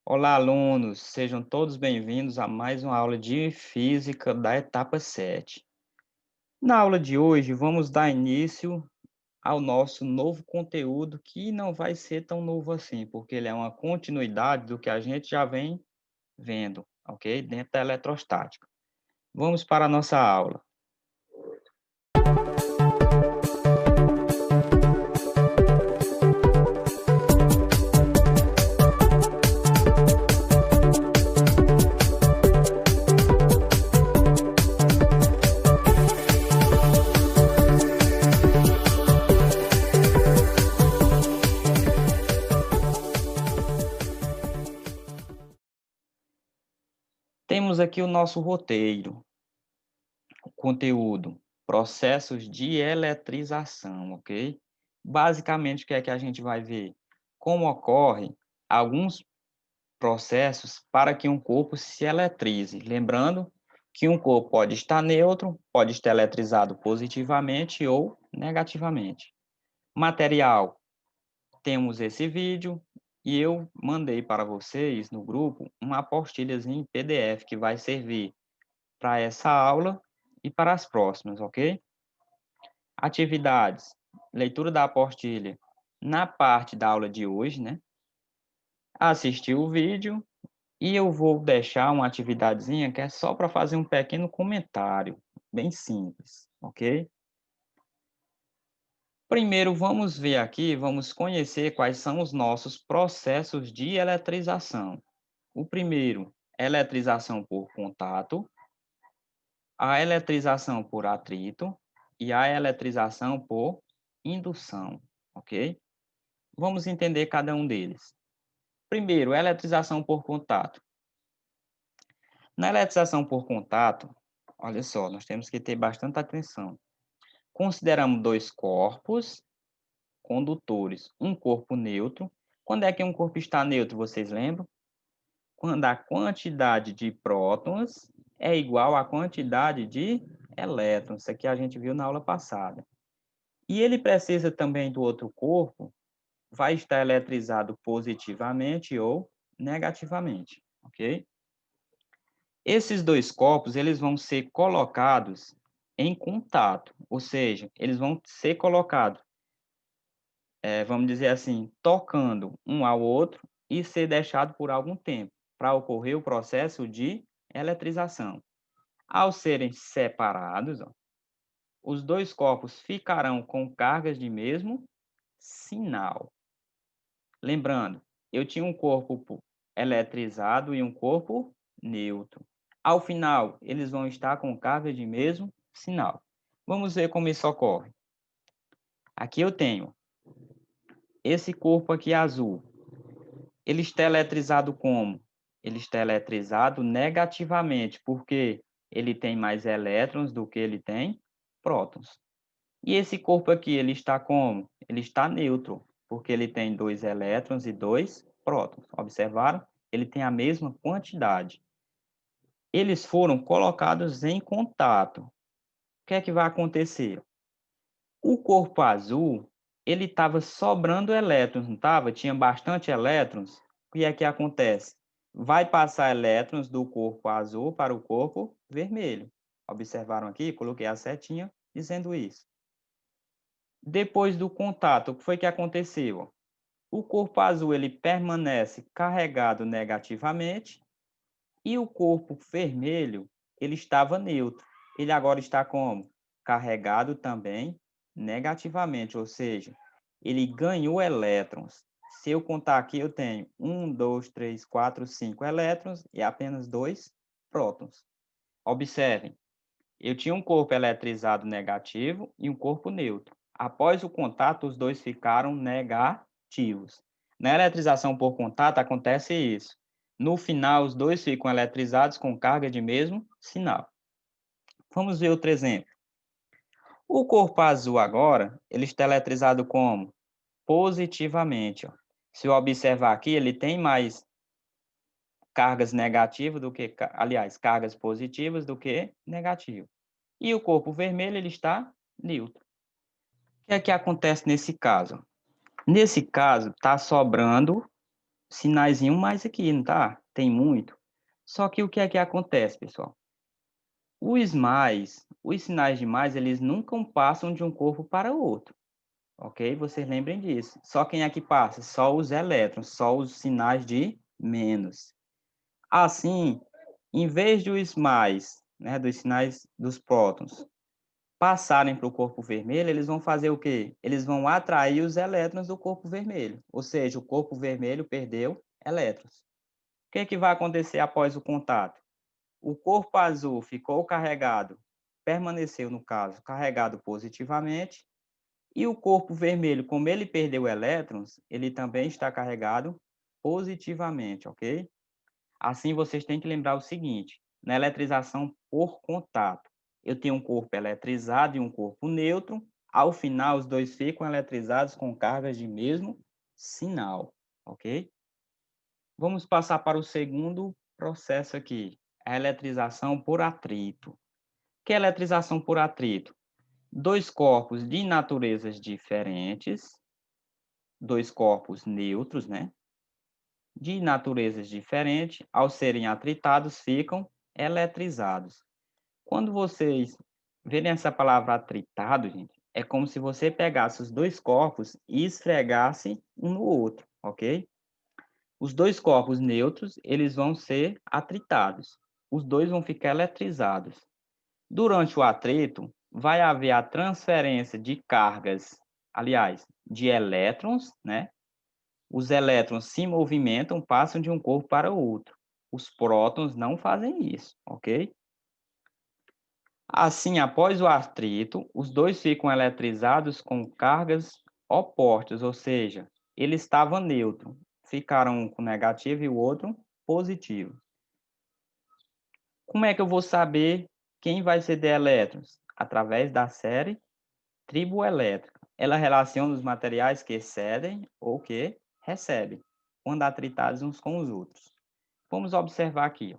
Olá, alunos, sejam todos bem-vindos a mais uma aula de Física da etapa 7. Na aula de hoje, vamos dar início ao nosso novo conteúdo, que não vai ser tão novo assim, porque ele é uma continuidade do que a gente já vem vendo, ok? Dentro da eletrostática. Vamos para a nossa aula. Temos aqui o nosso roteiro, o conteúdo, processos de eletrização, ok? Basicamente, o que é que a gente vai ver? Como ocorrem alguns processos para que um corpo se eletrize. Lembrando que um corpo pode estar neutro, pode estar eletrizado positivamente ou negativamente. Material, temos esse vídeo e eu mandei para vocês no grupo uma apostilhazinha em PDF que vai servir para essa aula e para as próximas, ok? Atividades, leitura da apostilha na parte da aula de hoje, né? Assistir o vídeo. E eu vou deixar uma atividadezinha que é só para fazer um pequeno comentário, bem simples, ok? Primeiro, vamos ver aqui, vamos conhecer quais são os nossos processos de eletrização. O primeiro, eletrização por contato, a eletrização por atrito e a eletrização por indução, ok? Vamos entender cada um deles. Primeiro, eletrização por contato. Na eletrização por contato, olha só, nós temos que ter bastante atenção. Consideramos dois corpos condutores, um corpo neutro. Quando é que um corpo está neutro, vocês lembram? Quando a quantidade de prótons é igual à quantidade de elétrons. Isso aqui a gente viu na aula passada. E ele precisa também do outro corpo, vai estar eletrizado positivamente ou negativamente, ok? Esses dois corpos, eles vão ser colocados em contato, ou seja, eles vão ser colocados, vamos dizer assim, tocando um ao outro e ser deixado por algum tempo, para ocorrer o processo de eletrização. Ao serem separados, ó, os dois corpos ficarão com cargas de mesmo sinal. Lembrando, eu tinha um corpo eletrizado e um corpo neutro. Ao final, eles vão estar com carga de mesmo sinal. Vamos ver como isso ocorre. Aqui eu tenho esse corpo aqui azul. Ele está eletrizado como? Ele está eletrizado negativamente, porque ele tem mais elétrons do que ele tem prótons. E esse corpo aqui, ele está como? Ele está neutro, porque ele tem 2 elétrons e 2 prótons. Observaram? Ele tem a mesma quantidade. Eles foram colocados em contato. O que é que vai acontecer? O corpo azul, ele estava sobrando elétrons, não estava? Tinha bastante elétrons. O que é que acontece? Vai passar elétrons do corpo azul para o corpo vermelho. Observaram aqui? Coloquei a setinha dizendo isso. Depois do contato, o que foi que aconteceu? O corpo azul ele permanece carregado negativamente e o corpo vermelho ele estava neutro. Ele agora está como? Carregado também negativamente, ou seja, ele ganhou elétrons. Se eu contar aqui, eu tenho 1, 2, 3, 4, 5 elétrons e apenas 2 prótons. Observem, eu tinha um corpo eletrizado negativo e um corpo neutro. Após o contato, os dois ficaram negativos. Na eletrização por contato, acontece isso. No final, os dois ficam eletrizados com carga de mesmo sinal. Vamos ver outro exemplo. O corpo azul agora, ele está eletrizado como? Positivamente. Ó. Se eu observar aqui, ele tem mais cargas negativas do que, aliás, cargas positivas do que negativas. E o corpo vermelho, ele está neutro. O que é que acontece nesse caso? Nesse caso, está sobrando sinaizinho mais aqui, não tá? Tem muito. Só que o que é que acontece, pessoal? Os sinais de mais, eles nunca passam de um corpo para outro, ok? Vocês lembrem disso. Só quem é que passa? Só os elétrons, só os sinais de menos. Assim, em vez dos mais, né, dos sinais dos prótons, passarem para o corpo vermelho, eles vão fazer o quê? Eles vão atrair os elétrons do corpo vermelho. Ou seja, o corpo vermelho perdeu elétrons. O que é que vai acontecer após o contato? O corpo azul ficou carregado, permaneceu, no caso, carregado positivamente, e o corpo vermelho, como ele perdeu elétrons, ele também está carregado positivamente, ok? Assim, vocês têm que lembrar o seguinte: na eletrização por contato, eu tenho um corpo eletrizado e um corpo neutro. Ao final, os dois ficam eletrizados com cargas de mesmo sinal, ok? Vamos passar para o segundo processo aqui, a eletrização por atrito. O que é eletrização por atrito? Dois corpos de naturezas diferentes, dois corpos neutros, né? De naturezas diferentes, ao serem atritados, ficam eletrizados. Quando vocês verem essa palavra atritado, gente, é como se você pegasse os dois corpos e esfregasse um no outro, ok? Os dois corpos neutros, eles vão ser atritados. Os dois vão ficar eletrizados. Durante o atrito, vai haver a transferência de cargas, aliás, de elétrons, né? Os elétrons se movimentam, passam de um corpo para o outro. Os prótons não fazem isso, ok? Assim, após o atrito, os dois ficam eletrizados com cargas opostas, ou seja, ele estava neutro. Ficaram um com negativo e o outro positivo. Como é que eu vou saber quem vai ceder elétrons? Através da série triboelétrica. Ela relaciona os materiais que cedem ou que recebem, quando atritados uns com os outros. Vamos observar aqui. Ó.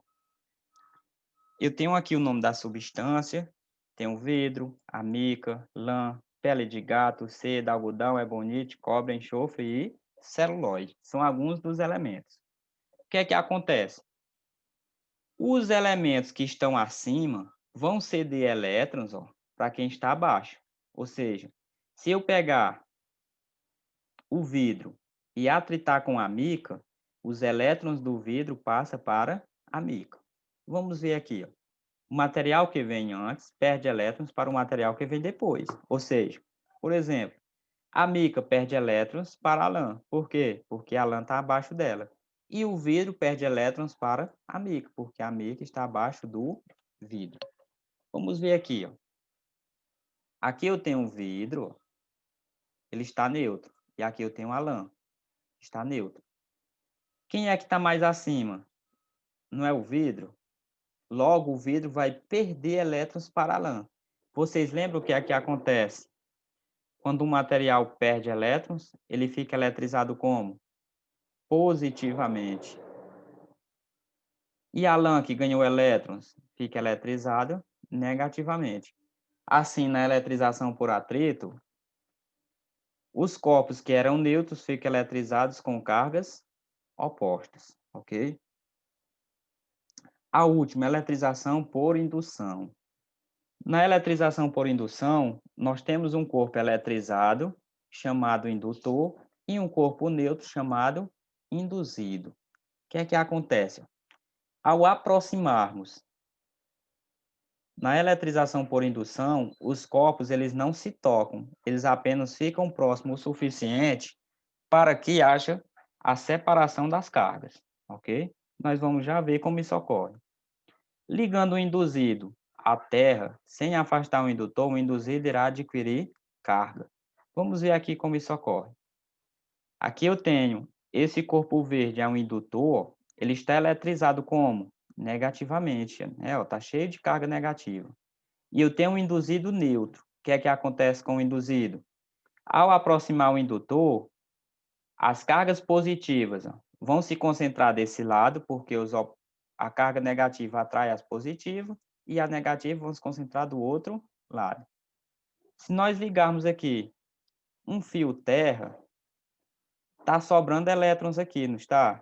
Eu tenho aqui o nome da substância, tem vidro, a mica, lã, pele de gato, seda, algodão, ebonite, cobre, enxofre e celulose. São alguns dos elementos. O que é que acontece? Os elementos que estão acima vão ceder elétrons para quem está abaixo. Ou seja, se eu pegar o vidro e atritar com a mica, os elétrons do vidro passam para a mica. Vamos ver aqui. Ó. O material que vem antes perde elétrons para o material que vem depois. Ou seja, por exemplo, a mica perde elétrons para a lã. Por quê? Porque a lã está abaixo dela. E o vidro perde elétrons para a mica, porque a mica está abaixo do vidro. Vamos ver aqui. Ó. Aqui eu tenho um vidro, ele está neutro. E aqui eu tenho a lã, está neutro. Quem é que está mais acima? Não é o vidro? Logo, o vidro vai perder elétrons para a lã. Vocês lembram o que é que acontece? Quando um material perde elétrons, ele fica eletrizado como? Positivamente. E a lã que ganhou elétrons fica eletrizada negativamente. Assim, na eletrização por atrito, os corpos que eram neutros ficam eletrizados com cargas opostas, ok? A última, eletrização por indução. Na eletrização por indução, nós temos um corpo eletrizado, chamado indutor, e um corpo neutro, chamado induzido. O que é que acontece? Ao aproximarmos na eletrização por indução, os corpos eles não se tocam, eles apenas ficam próximos o suficiente para que haja a separação das cargas, ok? Nós vamos já ver como isso ocorre. Ligando o induzido à terra, sem afastar o indutor, o induzido irá adquirir carga. Vamos ver aqui como isso ocorre. Aqui eu tenho esse corpo verde, é um indutor, ele está eletrizado como? Negativamente, né? Está cheio de carga negativa. E eu tenho um induzido neutro. O que é que acontece com o induzido? Ao aproximar o indutor, as cargas positivas vão se concentrar desse lado, porque a carga negativa atrai as positivas, e a negativa vão se concentrar do outro lado. Se nós ligarmos aqui um fio terra, está sobrando elétrons aqui, não está?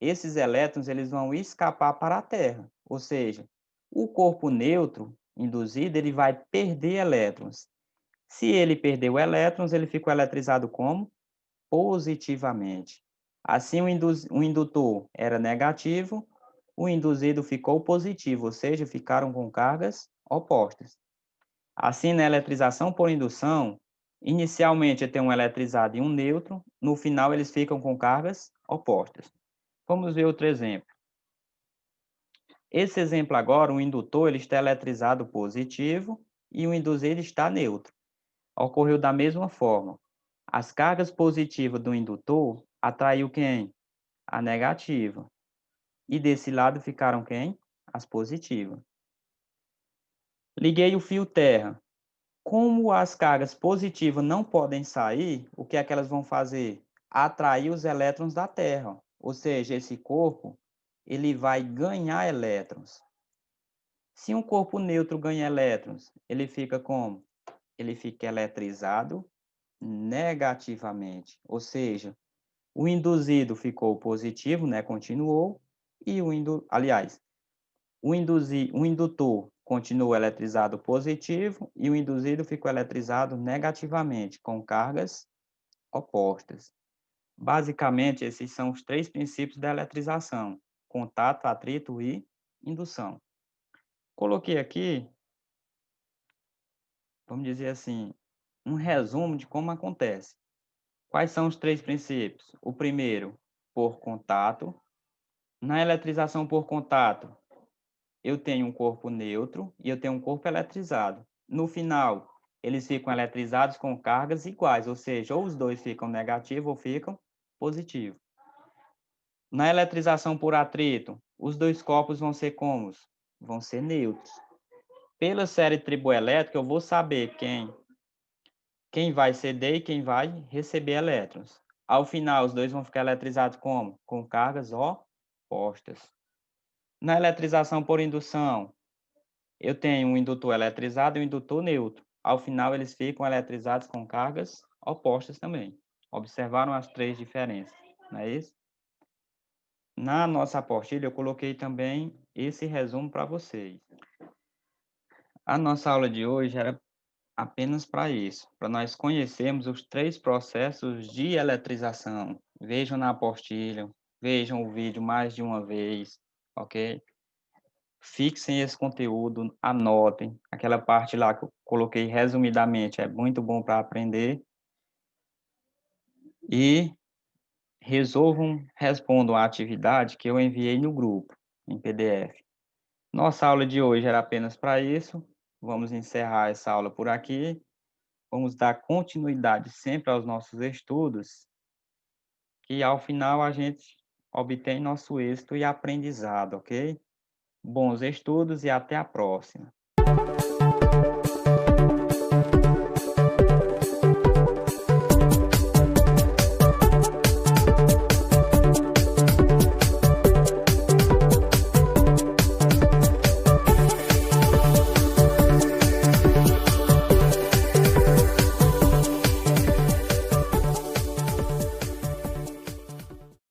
esses elétrons eles vão escapar para a Terra, ou seja, o corpo neutro induzido ele vai perder elétrons. Se ele perdeu elétrons, ele ficou eletrizado como? Positivamente. Assim, o indutor era negativo, o induzido ficou positivo, ou seja, ficaram com cargas opostas. Assim, na eletrização por indução, inicialmente tem um eletrizado e um neutro, no final eles ficam com cargas opostas. Vamos ver outro exemplo. Esse exemplo agora, o indutor ele está eletrizado positivo e o induzido está neutro. Ocorreu da mesma forma. As cargas positivas do indutor atraiu quem? A negativa. E desse lado ficaram quem? As positivas. Liguei o fio terra. Como as cargas positivas não podem sair, o que é que elas vão fazer? Atrair os elétrons da Terra. Ou seja, esse corpo ele vai ganhar elétrons. Se um corpo neutro ganha elétrons, ele fica como? Ele fica eletrizado negativamente. Ou seja, o induzido ficou positivo, né? Continuou. E aliás, o indutor continuou eletrizado positivo e o induzido ficou eletrizado negativamente, com cargas opostas. Basicamente, esses são os três princípios da eletrização: contato, atrito e indução. Coloquei aqui, vamos dizer assim, um resumo de como acontece. Quais são os três princípios? O primeiro, por contato. Na eletrização por contato, eu tenho um corpo neutro e eu tenho um corpo eletrizado. No final, eles ficam eletrizados com cargas iguais, ou seja, ou os dois ficam negativos ou ficam positivos. Na eletrização por atrito, os dois corpos vão ser como? Vão ser neutros. Pela série triboelétrica, eu vou saber quem vai ceder e quem vai receber elétrons. Ao final, os dois vão ficar eletrizados como? Com cargas opostas. Na eletrização por indução, eu tenho um indutor eletrizado e um indutor neutro. Ao final, eles ficam eletrizados com cargas opostas também. Observaram as três diferenças, não é isso? Na nossa apostila, eu coloquei também esse resumo para vocês. A nossa aula de hoje era apenas para isso, para nós conhecermos os três processos de eletrização. Vejam na apostila, vejam o vídeo mais de uma vez, ok? Fixem esse conteúdo, anotem. Aquela parte lá que eu coloquei resumidamente é muito bom para aprender. E respondam a atividade que eu enviei no grupo, em PDF. Nossa aula de hoje era apenas para isso. Vamos encerrar essa aula por aqui. Vamos dar continuidade sempre aos nossos estudos, que ao final a gente obtém nosso êxito e aprendizado, ok? Bons estudos e até a próxima.